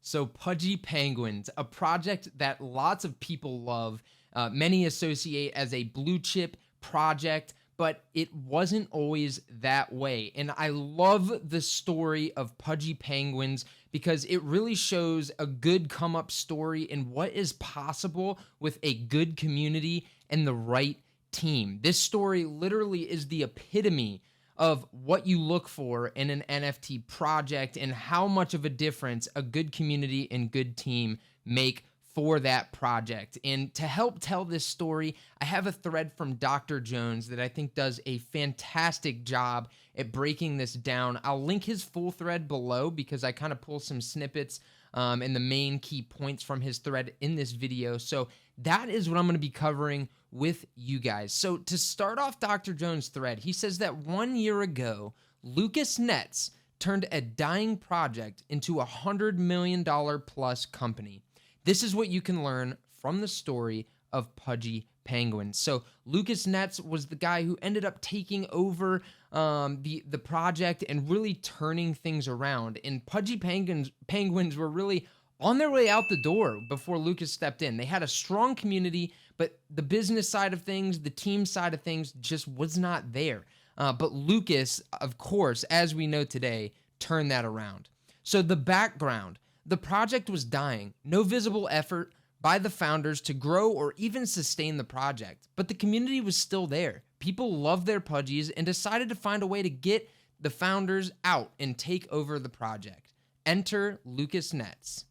So Pudgy Penguins, a project that lots of people love, many associate as a blue chip project, but it wasn't always that way. And I love the story of Pudgy Penguins because it really shows a good come up story and what is possible with a good community and the right team. This story literally is the epitome of what you look for in an NFT project and how much of a difference a good community and good team make for that project. And to help tell this story, I have a thread from Dr. Jones that I think does a fantastic job at breaking this down. I'll link his full thread below because I kind of pull some snippets and the main key points from his thread in this video. So that is what I'm going to be covering with you guys. So to start off Dr. Jones' thread, he says that 1 year ago, Lucas Nets turned a dying project into a $100 million plus company. This is what you can learn from the story of Pudgy Penguins. So Lucas Nets was the guy who ended up taking over the project and really turning things around. And Pudgy Penguins were really on their way out the door before Lucas stepped in. They had a strong community, but the business side of things, the team side of things just was not there. But Lucas, of course, as we know today, turned that around. So the background, the project was dying, no visible effort by the founders to grow or even sustain the project, but the community was still there. People loved their Pudgies and decided to find a way to get the founders out and take over the project. Enter Lucas Nets,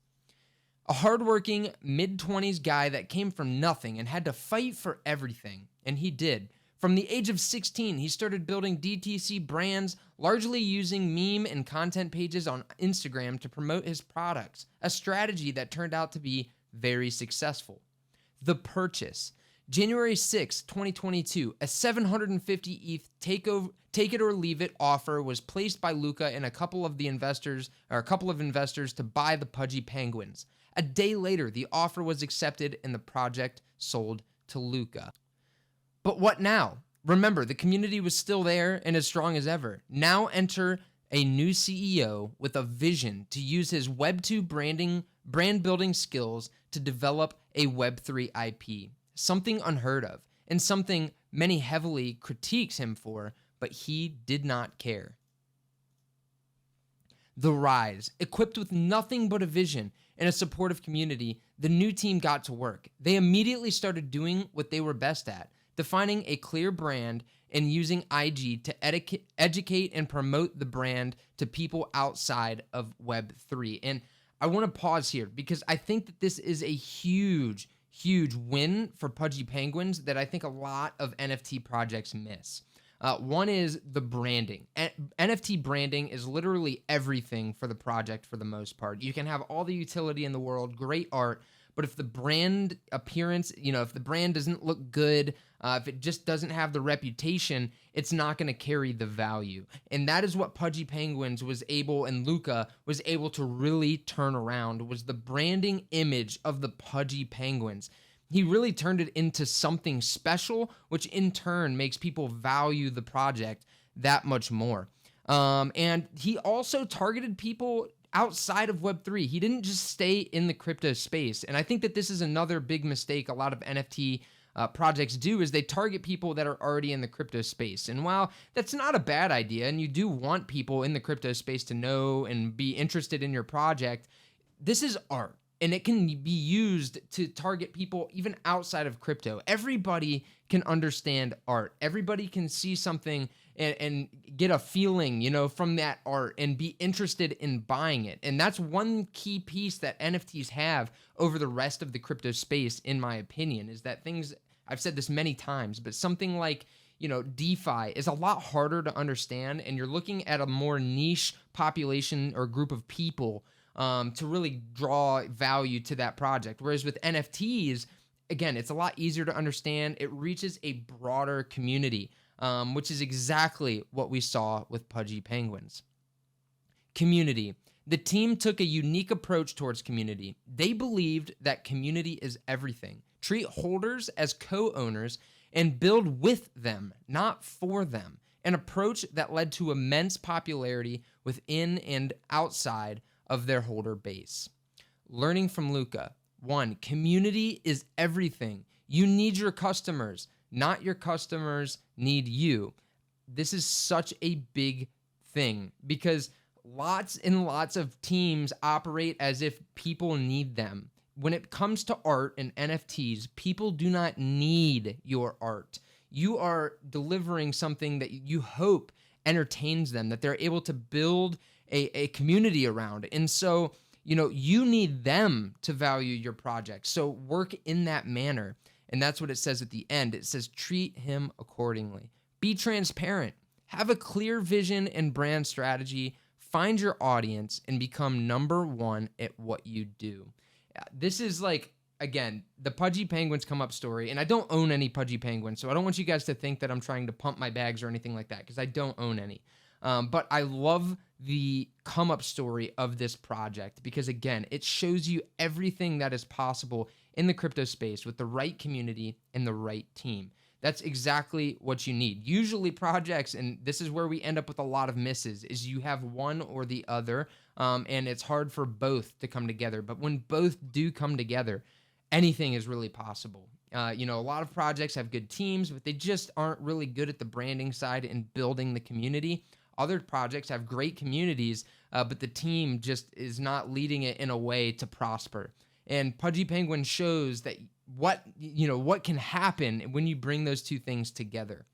a hardworking mid-20s guy that came from nothing and had to fight for everything, and he did. From the age of 16, he started building DTC brands, largely using meme and content pages on Instagram to promote his products, a strategy that turned out to be very successful. The purchase. January 6, 2022, a 750 ETH take it or leave it offer was placed by Luca and a couple of investors to buy the Pudgy Penguins. A day later, the offer was accepted and the project sold to Luca. But what now? Remember, the community was still there and as strong as ever. Now enter a new CEO with a vision to use his Web2 brand building skills to develop a Web3 IP. Something unheard of and something many heavily critiques him for, but he did not care. The rise. Equipped with nothing but a vision and a supportive community, the new team got to work. They immediately started doing what they were best at, defining a clear brand and using IG to educate and promote the brand to people outside of Web3. And I want to pause here because I think that this is a huge win for Pudgy Penguins that I think a lot of NFT projects miss. One is the branding. NFT branding is literally everything for the project for the most part. You can have all the utility in the world, great art, but if the brand appearance, if the brand doesn't look good, if it just doesn't have the reputation, it's not going to carry the value. And that is what Pudgy Penguins and Luca was able to really turn around, was the branding image of the Pudgy Penguins. He really turned it into something special, which in turn makes people value the project that much more. And he also targeted people outside of Web3. He didn't just stay in the crypto space. And I think that this is another big mistake a lot of NFT projects do, is they target people that are already in the crypto space. And while that's not a bad idea, and you do want people in the crypto space to know and be interested in your project, this is art. And it can be used to target people even outside of crypto. Everybody can understand art. Everybody can see something and get a feeling, from that art and be interested in buying it. And that's one key piece that NFTs have over the rest of the crypto space, in my opinion, is that things, I've said this many times, but something like, DeFi is a lot harder to understand, and you're looking at a more niche population or group of people to really draw value to that project. Whereas with NFTs, again, it's a lot easier to understand. It reaches a broader community, which is exactly what we saw with Pudgy Penguins. Community. The team took a unique approach towards community. They believed that community is everything. Treat holders as co-owners and build with them, not for them. An approach that led to immense popularity within and outside of their holder base. learning from Luca. One, community is everything. You need your customers, not your customers need you. This is such a big thing because lots and lots of teams operate as if people need them. When it comes to art and NFTs, people do not need your art. You are delivering something that you hope entertains them, that they're able to build a community around. And so, you need them to value your project. So work in that manner. And that's what it says at the end. It says, treat him accordingly. Be transparent. Have a clear vision and brand strategy. Find your audience and become number one at what you do. This is like, again, the Pudgy Penguins come up story, and I don't own any Pudgy Penguins, so I don't want you guys to think that I'm trying to pump my bags or anything like that, because I don't own any. But I love the come up story of this project because, again, it shows you everything that is possible in the crypto space with the right community and the right team. That's exactly what you need. Usually projects, and this is where we end up with a lot of misses, is you have one or the other, and it's hard for both to come together. But when both do come together, anything is really possible. A lot of projects have good teams, but they just aren't really good at the branding side and building the community. Other projects have great communities, but the team just is not leading it in a way to prosper. And Pudgy Penguin shows that what can happen when you bring those two things together.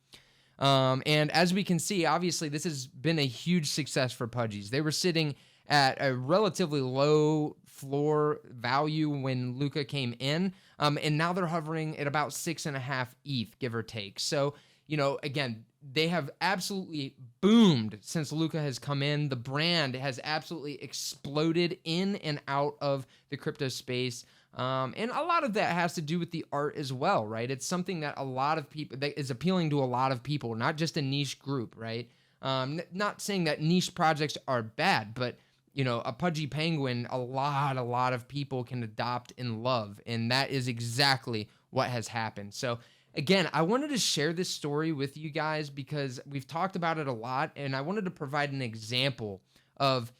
And as we can see, obviously, this has been a huge success for Pudgies. They were sitting at a relatively low floor value when Luca came in, and now they're hovering at about 6.5 ETH, give or take. So, again, they have absolutely boomed since Luca has come in. The brand has absolutely exploded in and out of the crypto space. And a lot of that has to do with the art as well, right? It's something that a lot of people, that is appealing to a lot of people, not just a niche group, right? Not saying that niche projects are bad, but a Pudgy Penguin, a lot of people can adopt and love, and that is exactly what has happened. So again, I wanted to share this story with you guys because we've talked about it a lot, and I wanted to provide an example of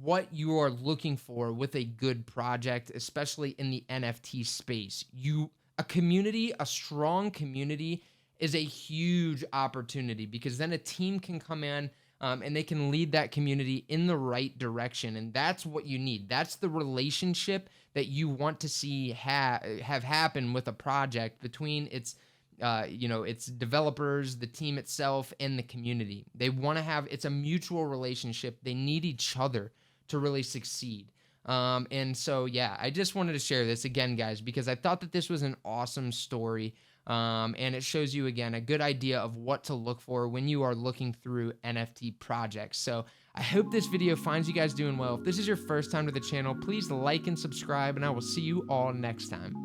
what you are looking for with a good project, especially in the NFT space. A strong community is a huge opportunity because then a team can come in and they can lead that community in the right direction. And that's what you need. That's the relationship that you want to see have happen with a project between its developers, the team itself, and the community. They want to it's a mutual relationship. They need each other to really succeed. And so, yeah, I just wanted to share this again, guys, because I thought that this was an awesome story. And it shows you, again, a good idea of what to look for when you are looking through NFT projects. So I hope this video finds you guys doing well. If this is your first time to the channel, please like and subscribe, and I will see you all next time.